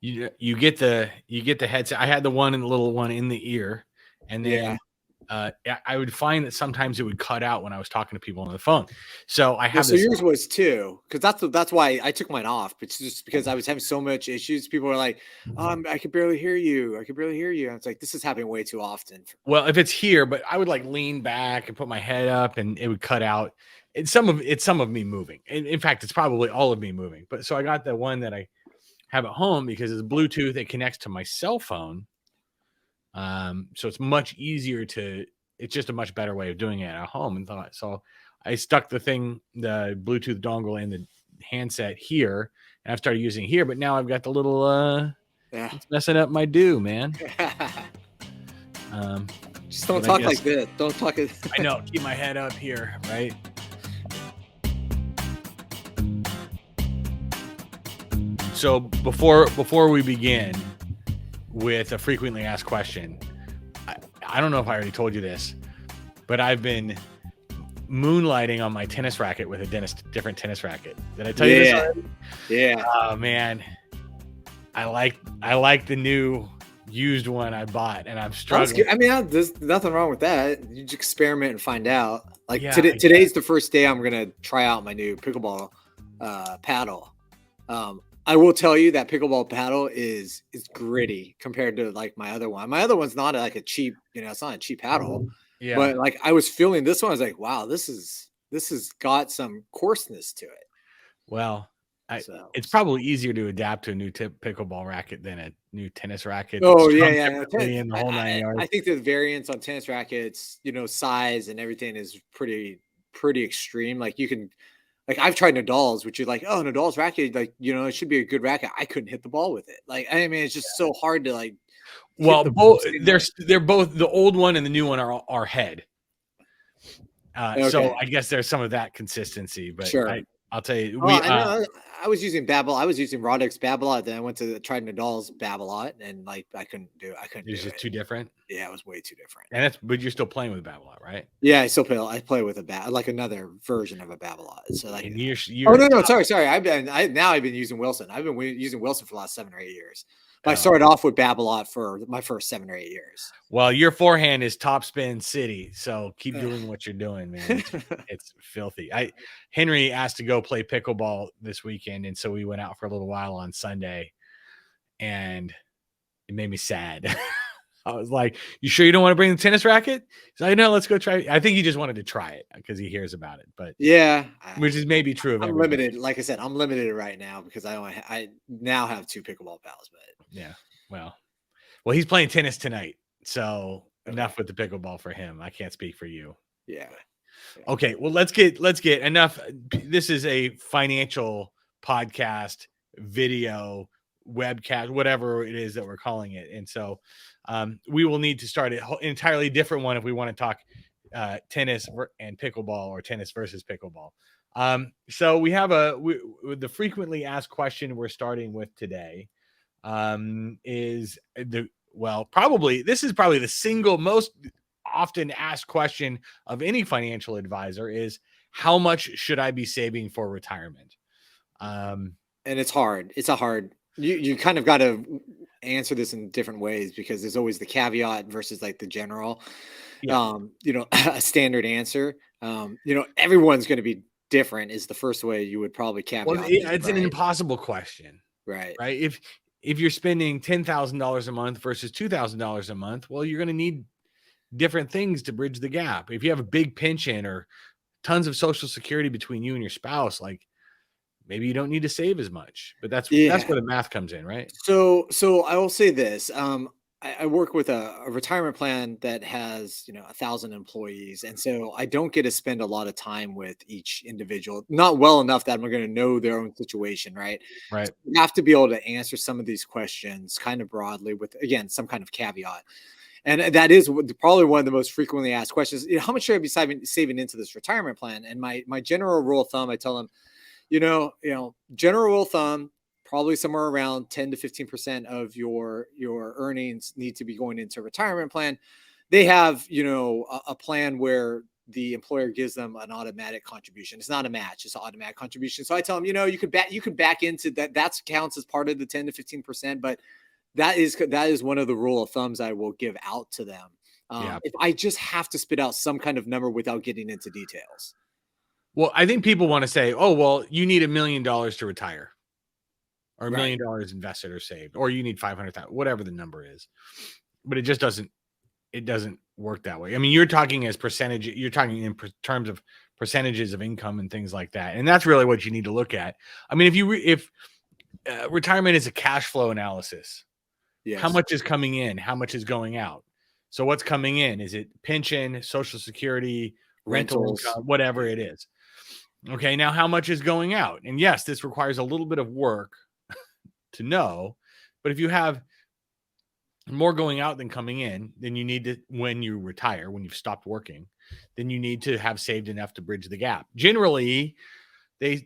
you get the headset. I had the little one in the ear, and then I would find that sometimes it would cut out when I was talking to people on the phone. So I have so yours was too, because that's why I took mine off. It's just because I was having so much issues. People were like, I could barely hear you. I could barely hear you. And it's like, this is happening way too often. Well, if it's here, but I would like lean back and put my head up, and it would cut out. It's some of me moving. In fact, it's probably all of me moving. But so I got the one that I have at home because it's Bluetooth. It connects to my cell phone. So it's much easier it's just a much better way of doing it at home. And so I stuck the Bluetooth dongle in the handset here, and I've started using it here, but now I've got the little, it's messing up my man. Just don't talk like this. Don't talk. I know. Keep my head up here, right? So before we begin with a frequently asked question, I don't know if I already told you this, but I've been moonlighting on my tennis racket with a different tennis racket. Did I tell you this already? Yeah. Oh man, I like the new used one I bought, and I'm struggling. I mean, there's nothing wrong with that. You just experiment and find out. Like today's the first day I'm gonna try out my new pickleball paddle. I will tell you that pickleball paddle is gritty compared to like my other one. My other one's not like a cheap, it's not a cheap paddle. Yeah. But like I was feeling this one, I was like, wow, this has got some coarseness to it. Well, it's probably easier to adapt to a new pickleball racket than a new tennis racket. Oh yeah. In the whole 9 yards. I think the variance on tennis rackets, size and everything is pretty extreme. Like you can. Like I've tried Nadal's, which is like, oh, Nadal's racket, like, it should be a good racket. I couldn't hit the ball with it. Like, I mean, it's just so hard to like. Well, they're both, the old one and the new one are head. Okay. So I guess there's some of that consistency, but sure. I'll tell you, I was using Babolat. I was using Roddick's Babolat. Then I went to tried Nadal's Babolat, and like I couldn't do it. It's just too different. Yeah, it was way too different. And but you're still playing with Babolat, right? Yeah, I play with like another version of a Babolat. So like, you're sorry. I've been using Wilson. I've been using Wilson for the last 7 or 8 years. I started off with Babolat for my first 7 or 8 years. Well, your forehand is top spin city, so keep doing what you're doing, man. It's filthy. Henry asked to go play pickleball this weekend, and so we went out for a little while on Sunday, and it made me sad. I was like, "You sure you don't want to bring the tennis racket?" He's like, "No, let's go try it." I think he just wanted to try it because he hears about it. But yeah, which is maybe true of everybody. Limited. Like I said, I'm limited right now because I now have 2 pickleball pals. But yeah, well, he's playing tennis tonight, so enough with the pickleball for him. I can't speak for you. Yeah. Okay, well, let's get enough. This is a financial podcast, video, webcast, whatever it is that we're calling it, and so we will need to start an entirely different one if we want to talk tennis and pickleball, or tennis versus pickleball. So we have the frequently asked question we're starting with today is probably the single most often asked question of any financial advisor is, how much should I be saving for retirement? And it's hard. You kind of got to answer this in different ways because there's always the caveat versus like the general, a standard answer. Everyone's going to be different is the first way you would probably caveat. Well, it's an impossible question, right? If you're spending $10,000 a month versus $2,000 a month, well, you're going to need different things to bridge the gap. If you have a big pension or tons of Social Security between you and your spouse, like maybe you don't need to save as much, but that's where the math comes in, right? So I will say this. I work with a retirement plan that has, 1,000 employees. And so I don't get to spend a lot of time with each individual, not well enough that I'm going to know their own situation. Right. Right. So you have to be able to answer some of these questions kind of broadly with, again, some kind of caveat. And that is probably one of the most frequently asked questions. How much should I be saving into this retirement plan? And my general rule of thumb, I tell them, general rule of thumb, probably somewhere around 10 to 15% of your earnings need to be going into a retirement plan. They have, a plan where the employer gives them an automatic contribution. It's not a match; it's an automatic contribution. So I tell them, you could back into that. That counts as part of the 10 to 15%, but that is one of the rule of thumbs I will give out to them. If I just have to spit out some kind of number without getting into details. Well, I think people want to say, oh, well, you need $1 million to retire, or $1 million invested or saved, or you need 500,000, whatever the number is. But it just doesn't work that way. I mean, you're talking as percentage, you're talking in terms of percentages of income and things like that. And that's really what you need to look at. I mean, if retirement is a cash flow analysis, how much is coming in, how much is going out? So what's coming in? Is it pension, Social Security, rentals, whatever it is? Okay, now how much is going out? And yes, this requires a little bit of work to know, but if you have more going out than coming in, then you need to, when you retire, when you've stopped working, then you need to have saved enough to bridge the gap. Generally, there's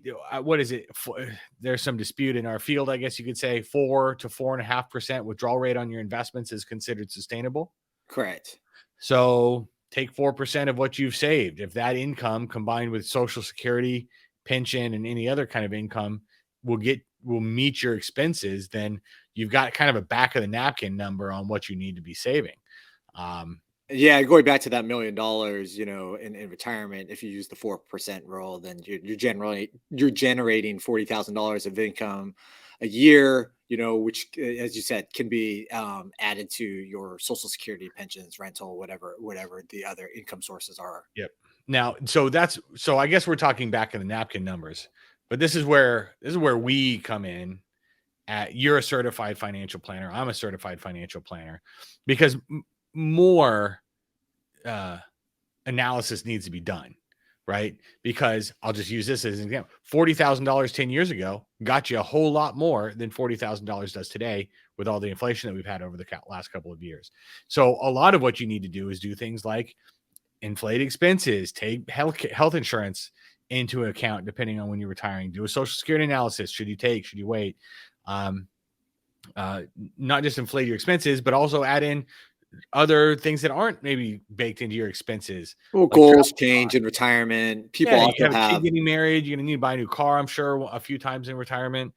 some dispute in our field, I guess you could say 4 to 4.5% withdrawal rate on your investments is considered sustainable. Correct. So take 4% of what you've saved. If that income combined with Social Security, pension, and any other kind of income will meet your expenses, then you've got kind of a back of the napkin number on what you need to be saving. Going back to that $1 million, in retirement, if you use the 4% rule, then you're generating $40,000 of income a year, which, as you said, can be added to your Social Security, pensions, rental, whatever the other income sources are. Yep. Now, so I guess we're talking back of the napkin numbers, but this is where we come in. You're a certified financial planner. I'm a certified financial planner, because more analysis needs to be done, right? Because I'll just use this as an example. $40,000 10 years ago got you a whole lot more than $40,000 does today with all the inflation that we've had over the last couple of years. So a lot of what you need to do is do things like inflate expenses, take health insurance into account, depending on when you're retiring, do a Social Security analysis. Should you wait? Not just inflate your expenses, but also add in other things that aren't maybe baked into your expenses. Well, goals change in retirement. People also have a kid getting married. You're going to need to buy a new car, I'm sure, a few times in retirement.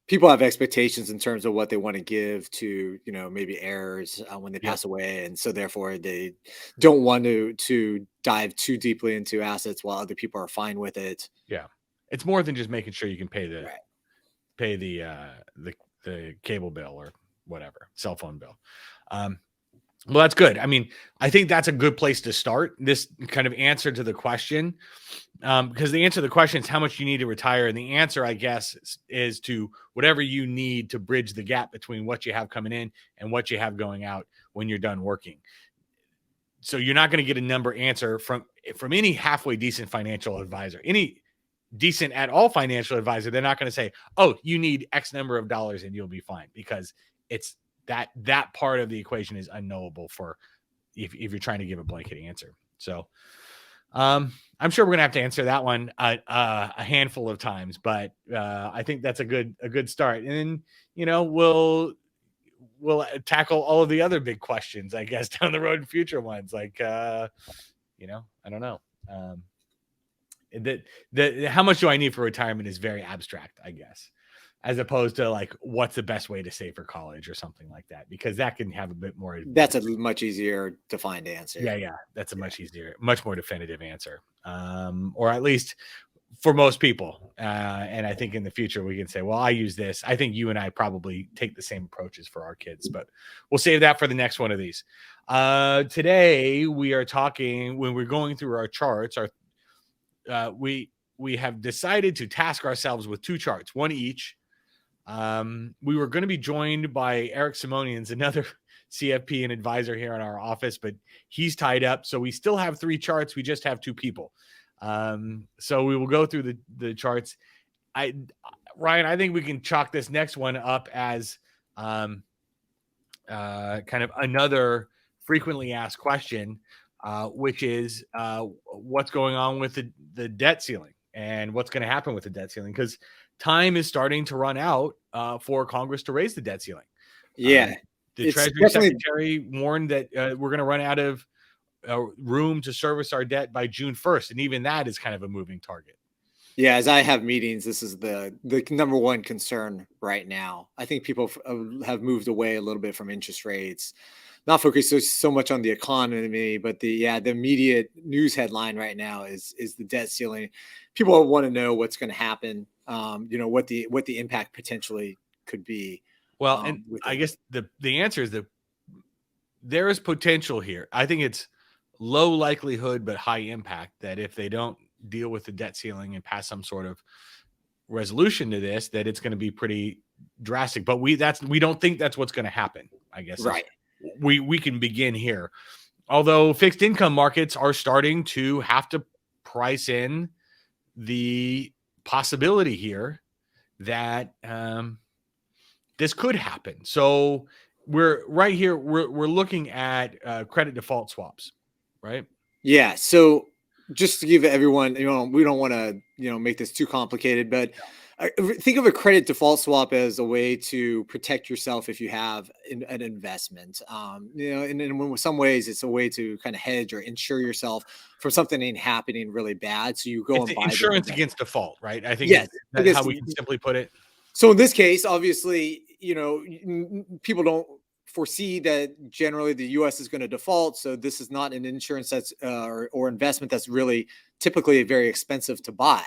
People have expectations in terms of what they want to give to, maybe heirs when they pass away. And so therefore they don't want to dive too deeply into assets while other people are fine with it. Yeah. It's more than just making sure you can pay the cable bill or whatever, cell phone bill. Well, that's good. I mean, I think that's a good place to start this kind of answer to the question, because the answer to the question is how much you need to retire. And the answer, I guess, is to whatever you need to bridge the gap between what you have coming in and what you have going out when you're done working. So you're not going to get a number answer from any halfway decent financial advisor, any decent at all financial advisor. They're not going to say, oh, you need X number of dollars and you'll be fine, because it's that part of the equation is unknowable for if you're trying to give a blanket answer. So I'm sure we're gonna have to answer that one a handful of times, but I think that's a good start. And then we'll tackle all of the other big questions, I guess, down the road in future ones. Like I don't know. How much do I need for retirement is very abstract, I guess, as opposed to like what's the best way to save for college or something like that, because that can have a bit more. That's a much easier defined answer. Yeah. That's a much more definitive answer, or at least for most people. And I think in the future we can say, well, I use this. I think you and I probably take the same approaches for our kids, but we'll save that for the next one of these. Today we are talking, when we're going through our charts, we have decided to task ourselves with 2 charts, one each. We were going to be joined by Eric Simonians, another CFP and advisor here in our office, but he's tied up. So we still have 3 charts. We just have 2 people. So we will go through the charts. Ryan, I think we can chalk this next one up as kind of another frequently asked question, which is what's going on with the debt ceiling and what's going to happen with the debt ceiling, because time is starting to run out for Congress to raise the debt ceiling. Yeah. The Treasury Secretary warned that we're going to run out of room to service our debt by June 1st. And even that is kind of a moving target. Yeah, as I have meetings, this is the number one concern right now. I think people have moved away a little bit from interest rates, not focused so much on the economy, but the immediate news headline right now is the debt ceiling. People want to know what's going to happen. What the impact potentially could be. Well, and I guess the answer is that there is potential here. I think it's low likelihood but high impact that if they don't deal with the debt ceiling and pass some sort of resolution to this, that it's going to be pretty drastic. But we don't think that's what's going to happen, I guess. Right. We can begin here. Although fixed income markets are starting to have to price in the possibility here that this could happen. So we're right here. We're looking at credit default swaps, right? Yeah. So just to give everyone, we don't want to, make this too complicated, but think of a credit default swap as a way to protect yourself if you have an investment. And in some ways, it's a way to kind of hedge or insure yourself from something happening really bad. So you go and buy insurance against default, right? I think that's how we can simply put it. So in this case, obviously, people don't foresee that generally the U.S. is going to default. So this is not an insurance that's or investment that's really typically very expensive to buy.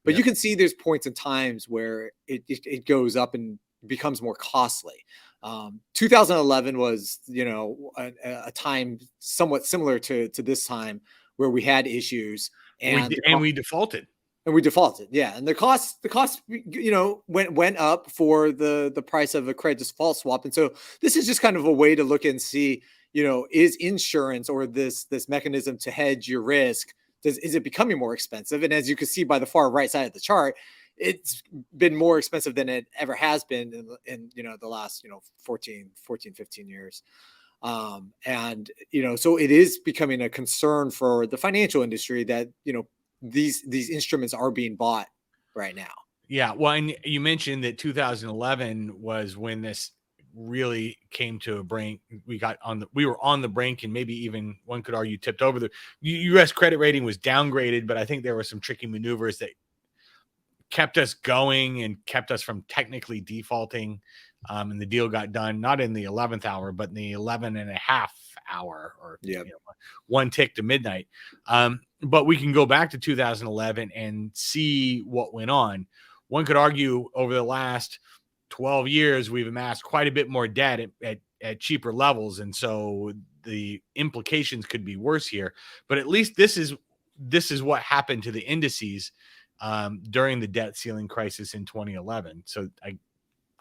But you can see there's points and times where it goes up and becomes more costly. 2011 was, a time somewhat similar to this time where we had issues and we defaulted. And we defaulted, yeah. And the cost, went up for the price of a credit default swap. And so this is just kind of a way to look and see, is insurance or this mechanism to hedge your risk, is it becoming more expensive? And as you can see by the far right side of the chart, it's been more expensive than it ever has been in the last 14, 15 years. And so it is becoming a concern for the financial industry that these instruments are being bought right now. Yeah. Well, and you mentioned that 2011 was when this really came to a brink. We were on the brink, and maybe even one could argue tipped over. The U.S. credit rating was downgraded, but I think there were some tricky maneuvers that kept us going and kept us from technically defaulting. And the deal got done, not in the 11th hour, but in the 11 and a half hour, or one tick to midnight. But we can go back to 2011 and see what went on. One could argue over the last 12 years, we've amassed quite a bit more debt at cheaper levels. And so the implications could be worse here, but at least this is what happened to the indices during the debt ceiling crisis in 2011. So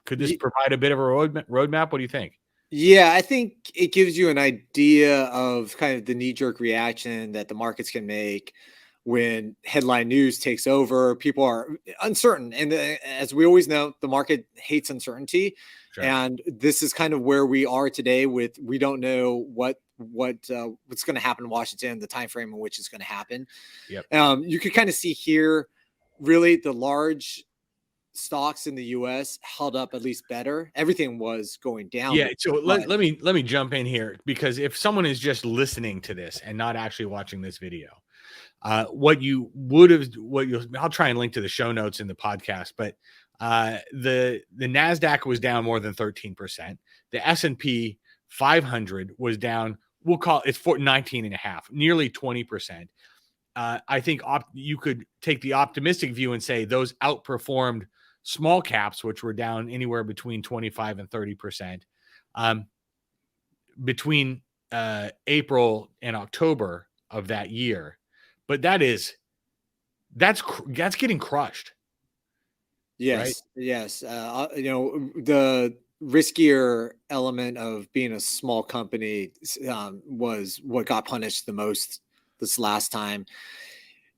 could this provide a bit of a roadmap? What do you think? Yeah, I think it gives you an idea of kind of the knee-jerk reaction that the markets can make when headline news takes over. People are uncertain. And as we always know, the market hates uncertainty. Sure. And this is kind of where we are today with, we don't know what's going to happen in Washington, the time frame in which it's going to happen. Yep. You could kind of see here, really the large stocks in the U.S. held up at least better. Everything was going down. Yeah. So let me jump in here, because if someone is just listening to this and not actually watching this video, I'll try and link to the show notes in the podcast, but the NASDAQ was down more than 13%. The S&P 500 was down, we'll call it 19.5, nearly 20%. I think you could take the optimistic view and say those outperformed small caps, which were down anywhere between 25 and 30%, between April and October of that year. But that's getting crushed. Yes. Right? Yes. The riskier element of being a small company was what got punished the most this last time.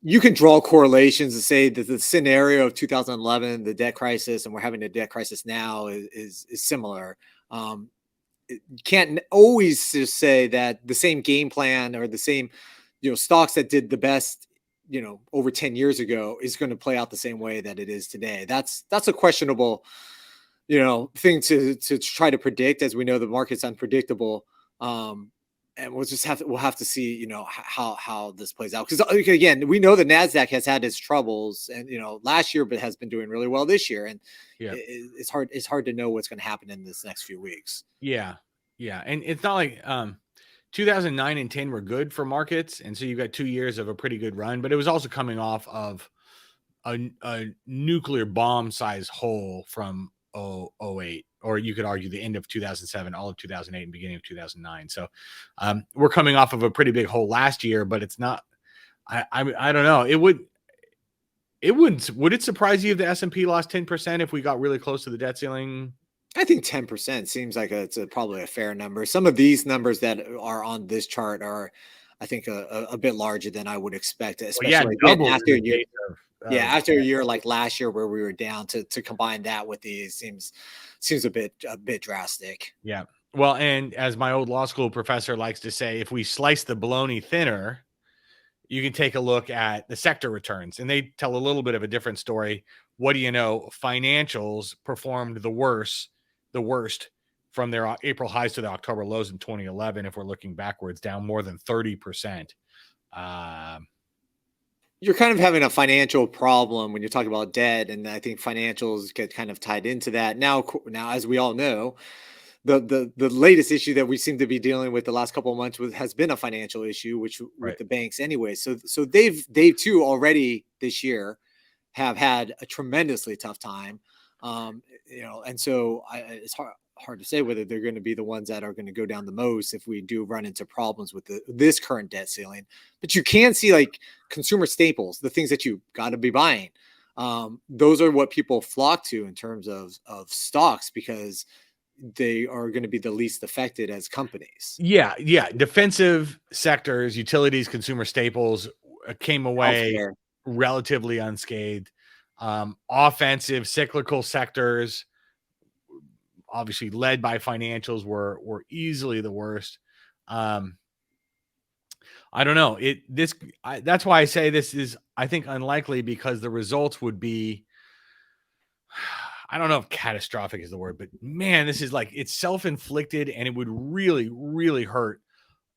You can draw correlations and say that the scenario of 2011, the debt crisis, and we're having a debt crisis now is similar. You can't always just say that the same game plan or the same, stocks that did the best, over 10 years ago is going to play out the same way that it is today. That's a questionable, thing to try to predict, as we know the market's unpredictable. and we'll have to see, you know, how this plays out. Because again, we know the Nasdaq has had its troubles, and you know, last year, but has been doing really well this year. And it's hard to know what's going to happen in this next few weeks. Yeah, and it's not like 2009 and 10 were good for markets, and so you've got 2 years of a pretty good run. But it was also coming off of a nuclear bomb size hole from 08, or you could argue the end of 2007, all of 2008, and beginning of 2009. So we're coming off of a pretty big hole last year, but it's not. I don't know. Would it surprise you if the S&P lost 10% if we got really close to the debt ceiling? I think 10% seems like it's probably a fair number. Some of these numbers that are on this chart are, I think, a bit larger than I would expect, especially after a year. After a year like last year where we were down, to combine that with these seems a bit drastic. Yeah. Well, and as my old law school professor likes to say, if we slice the bologna thinner, you can take a look at the sector returns, and they tell a little bit of a different story. What do you know? Financials performed the worst from their April highs to the October lows in 2011. If we're looking backwards, down more than 30%. You're kind of having a financial problem when you're talking about debt, and I think financials get kind of tied into that. Now, as we all know, the latest issue that we seem to be dealing with the last couple of months has been a financial issue, which with the banks anyway. So they've too already this year have had a tremendously tough time, you know, and so it's hard to say whether they're going to be the ones that are going to go down the most if we do run into problems with this current debt ceiling. But you can see, like, consumer staples, the things that you got to be buying. Those are what people flock to in terms of stocks, because they are going to be the least affected as companies. Yeah. Defensive sectors, utilities, consumer staples came away relatively unscathed. Offensive, cyclical sectors, obviously led by financials, were easily the worst. I don't know. That's why I say this is, I think, unlikely, because the results would be, I don't know if catastrophic is the word, but man, this is like, it's self-inflicted, and it would really, really hurt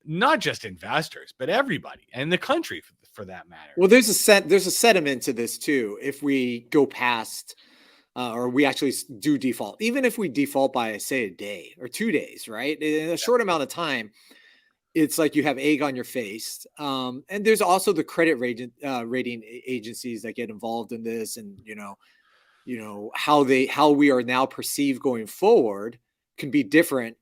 not just investors, but everybody, and the country for that matter. Well, there's a sediment to this too. If we go past, or we actually do default, even if we default by, say, a day or 2 days, right? In a short amount of time, it's like you have egg on your face. And there's also the credit rating agencies that get involved in this, and you know how we are now perceived going forward can be different,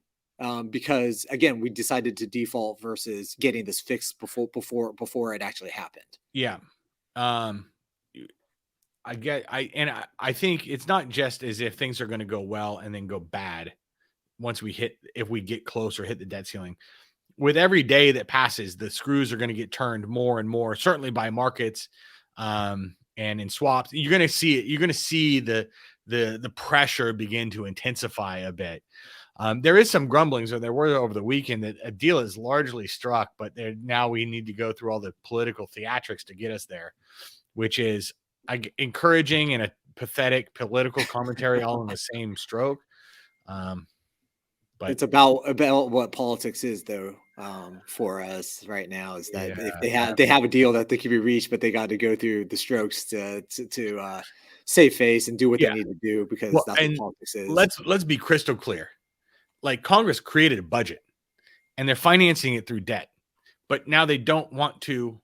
because again, we decided to default versus getting this fixed before it actually happened. Yeah. I think it's not just as if things are going to go well and then go bad if we get close or hit the debt ceiling. With every day that passes, the screws are going to get turned more and more, certainly by markets, and in swaps. You're going to see it. You're going to see the pressure begin to intensify a bit. There is some grumblings, or there were over the weekend, that a deal is largely struck, but now we need to go through all the political theatrics to get us there, which is encouraging and a pathetic political commentary all in the same stroke. But it's about what politics is, though, for us right now, is that if they have a deal that they can be reached, but they got to go through the strokes to save face and do what they need to do, because that's what politics is. Let's be crystal clear. Like, Congress created a budget, and they're financing it through debt, but now they don't want to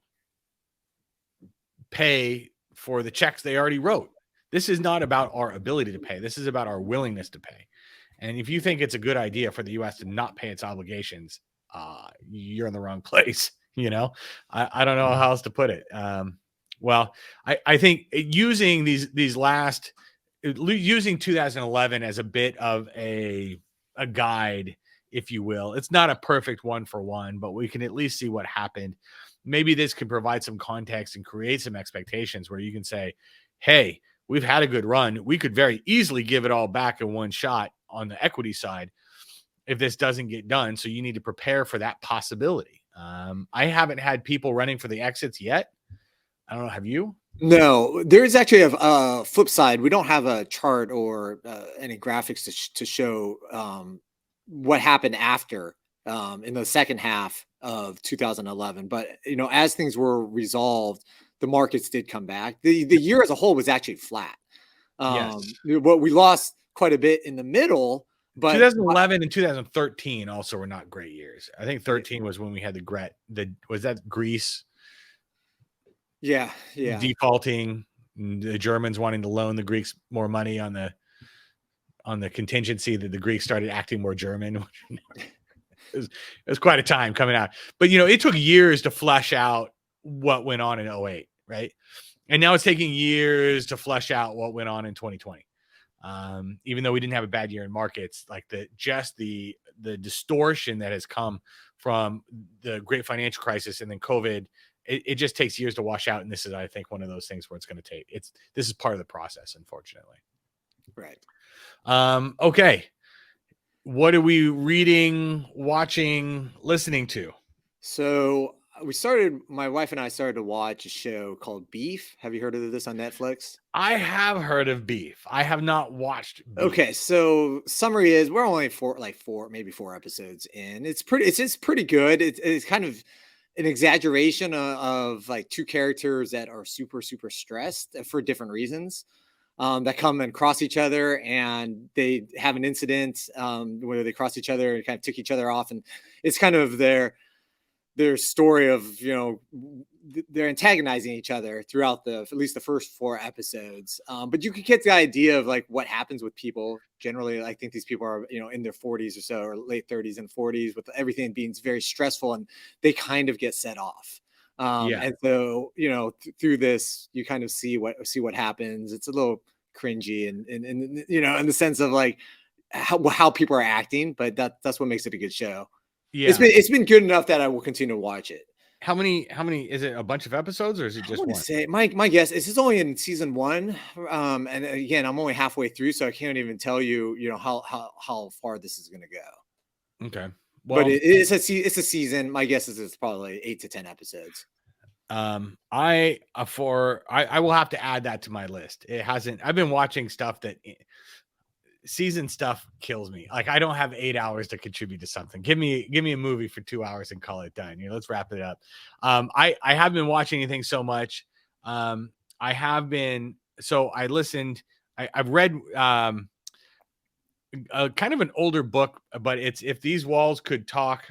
pay for the checks they already wrote. This is not about our ability to pay. This is about our willingness to pay. And if you think it's a good idea for the U.S. to not pay its obligations, you're in the wrong place. You know, I don't know how else to put it. Well, I think using using 2011 as a bit of a guide, if you will. It's not a perfect one for one, but we can at least see what happened. Maybe this can provide some context and create some expectations where you can say, hey, we've had a good run. We could very easily give it all back in one shot on the equity side if this doesn't get done. So you need to prepare for that possibility. I haven't had people running for the exits yet. I don't know. Have you? No, there is actually a flip side. We don't have a chart or any graphics to show what happened after in the second half of 2011. But, as things were resolved, the markets did come back. The year as a whole was actually flat. Yes. But we lost quite a bit in the middle. But 2011 and 2013 also were not great years. I think 13 was when we had was that Greece? Yeah. Defaulting, the Germans wanting to loan the Greeks more money on the contingency that the Greeks started acting more German. It was quite a time coming out. But, it took years to flesh out what went on in 2008, right? And now it's taking years to flesh out what went on in 2020. Even though we didn't have a bad year in markets, like the distortion that has come from the great financial crisis and then COVID, it just takes years to wash out. And this is, I think, one of those things where it's going to take, this is part of the process, unfortunately. Right. Okay. What are we reading, watching, listening to? So my wife and I started to watch a show called Beef. Have you heard of this on Netflix? I have heard of Beef. I have not watched Beef. Okay, so summary is we're only maybe four episodes in. It's pretty good. It's kind of an exaggeration of like two characters that are super, super stressed for different reasons. That come and cross each other, and they have an incident where they cross each other and kind of tick each other off, and it's kind of their story of they're antagonizing each other throughout at least the first four episodes. But you can get the idea of like what happens with people generally. I think these people are in their 40s or so, or late 30s and 40s, with everything being very stressful, and they kind of get set off. And so through this you kind of see what happens. It's a little cringy and in the sense of like how people are acting, but that's what makes it a good show. Yeah, it's been good enough that I will continue to watch it. How many is it? A bunch of episodes, or is it just one? My guess is it's only in season 1. And again, I'm only halfway through, so I can't even tell you how far this is going to go. Okay. Well, but it's a season. My guess is it's probably 8 to 10 episodes. I will have to add that to my list. I've been watching stuff that season stuff kills me. Like, I don't have 8 hours to contribute to something. Give me a movie for 2 hours and call it done. Let's wrap it up. I haven't been watching anything so much. I've read kind of an older book, but it's If These Walls Could Talk,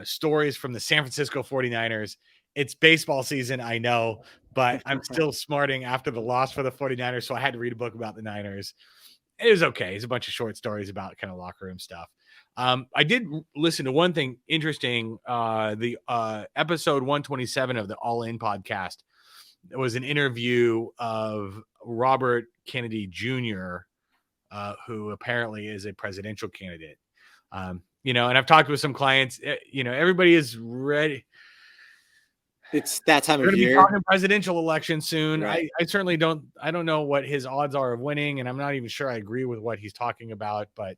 stories from the San Francisco 49ers. It's baseball season, I know, but I'm still smarting after the loss for the 49ers, so I had to read a book about the Niners. It was okay. It's a bunch of short stories about kind of locker room stuff. I did listen to one thing interesting. The episode 127 of the All In podcast. It was an interview of Robert Kennedy Jr., who apparently is a presidential candidate. And I've talked with some clients. Everybody is ready. It's that time of year. We're going to be talking presidential election soon. Right. I certainly don't know what his odds are of winning, and I'm not even sure I agree with what he's talking about, but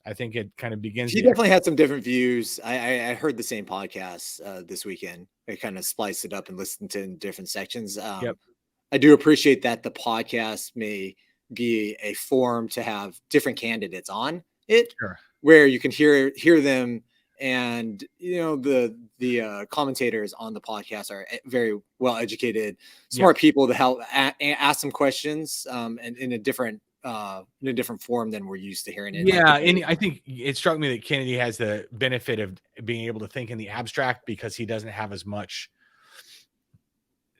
I think it kind of begins. He definitely had some different views. I heard the same podcast this weekend. I kind of spliced it up and listened to in different sections. Yep. I do appreciate that the podcast may be a forum to have different candidates on it, sure, where you can hear them. And, the commentators on the podcast are very well educated, smart people to help ask some questions and in a different form than we're used to hearing it. Yeah. And I think it struck me that Kennedy has the benefit of being able to think in the abstract because he doesn't have as much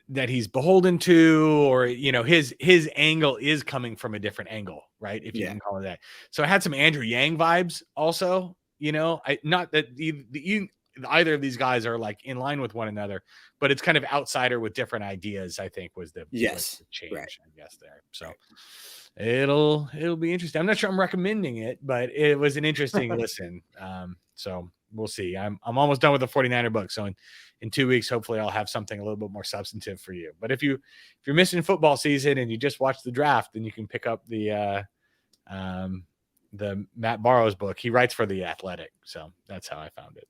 that he's beholden to, or, his angle is coming from a different angle, right? If you can call it that. So I had some Andrew Yang vibes also. Not that either of these guys are like in line with one another, but it's kind of outsider with different ideas, I think was the change, right. I guess there. So it'll be interesting. I'm not sure I'm recommending it, but it was an interesting listen. So we'll see. I'm almost done with the 49er book. So in 2 weeks, hopefully I'll have something a little bit more substantive for you. But if you're missing football season and you just watch the draft, then you can pick up the Matt Barrow's book. He writes for The Athletic. So that's how I found it.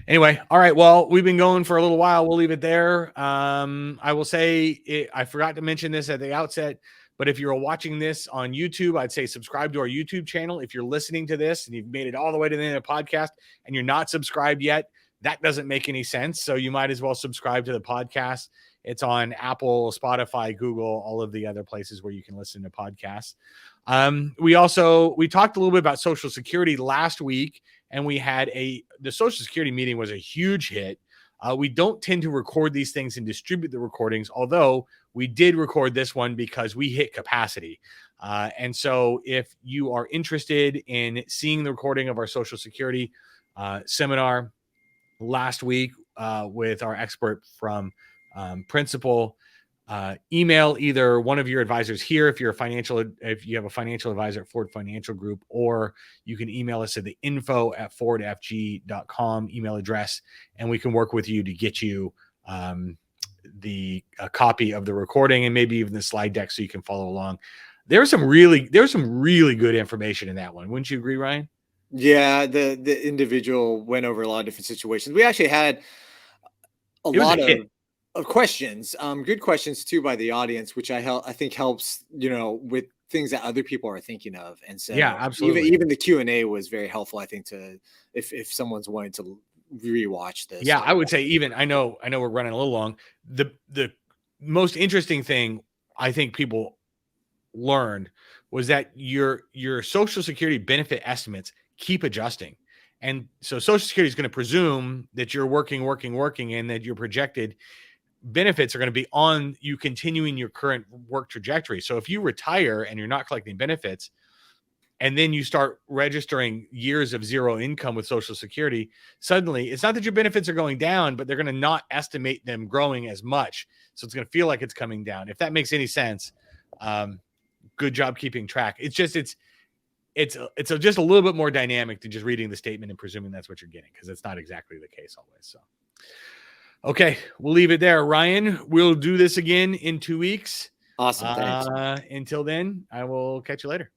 Anyway. All right. Well, we've been going for a little while. We'll leave it there. I will say I forgot to mention this at the outset, But if you're watching this on YouTube, I'd say subscribe to our YouTube channel. If you're listening to this and you've made it all the way to the end of the podcast and you're not subscribed yet, that doesn't make any sense. So you might as well subscribe to the podcast. It's on Apple, Spotify, Google, all of the other places where you can listen to podcasts. We talked a little bit about Social Security last week, and we had the Social Security meeting was a huge hit. We don't tend to record these things and distribute the recordings, although we did record this one because we hit capacity. And so if you are interested in seeing the recording of our Social Security seminar last week with our expert from Principal, email either one of your advisors here if you have a financial advisor at Ford Financial Group, or you can email us at the info@fordfg.com email address, and we can work with you to get you a copy of the recording and maybe even the slide deck so you can follow along. There's some really good information in that one. Wouldn't you agree, Ryan? Yeah, the individual went over a lot of different situations. We actually had a lot of questions, good questions too by the audience, which I think helps, with things that other people are thinking of. And so yeah, absolutely. Even the Q&A was very helpful, I think, to if someone's wanting to rewatch this. Yeah, I would say even I know we're running a little long. The most interesting thing I think people learned was that your Social Security benefit estimates keep adjusting. And so Social Security is going to presume that you're working, and that your projected benefits are going to be on you continuing your current work trajectory. So if you retire and you're not collecting benefits, and then you start registering years of zero income with Social Security, suddenly it's not that your benefits are going down, but they're going to not estimate them growing as much. So it's going to feel like it's coming down. If that makes any sense, good job keeping track. It's just a little bit more dynamic than just reading the statement and presuming that's what you're getting, because it's not exactly the case always. So, okay, we'll leave it there. Ryan, we'll do this again in 2 weeks. Awesome. Thanks. Until then, I will catch you later.